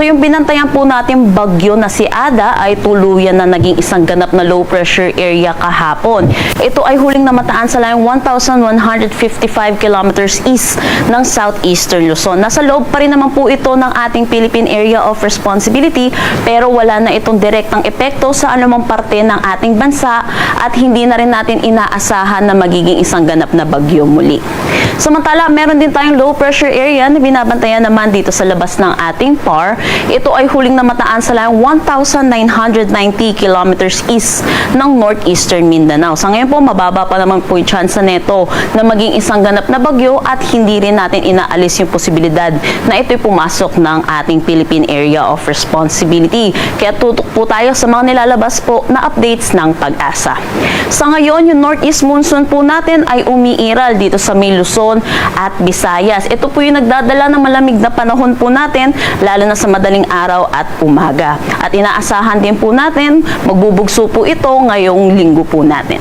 So yung binantayan po natin bagyo na si Ada ay tuluyan na naging isang ganap na low pressure area kahapon. Ito ay huling namataan sa layong 1,155 kilometers east ng southeastern Luzon. Nasa loob pa rin naman po ito ng ating Philippine Area of Responsibility, pero wala na itong direktang epekto sa anumang parte ng ating bansa at hindi na rin natin inaasahan na magiging isang ganap na bagyo muli. Samantala, meron din tayong low pressure area na binabantayan naman dito sa labas ng ating PAR. Ito ay huling namataan sa layong 1,990 kilometers east ng northeastern Mindanao. Sa ngayon po, mababa pa naman po yung chance neto na maging isang ganap na bagyo at hindi rin natin inaalis yung posibilidad na ito'y pumasok ng ating Philippine Area of Responsibility. Kaya tutok po tayo sa mga nilalabas po na updates ng Pag-asa. Sa ngayon, yung northeast monsoon po natin ay umiiral dito sa may Luzon at Visayas. Ito po yung nagdadala ng malamig na panahon po natin, lalo na sa madaling araw at umaga. At inaasahan din po natin, magbubugso po ito ngayong linggo po natin.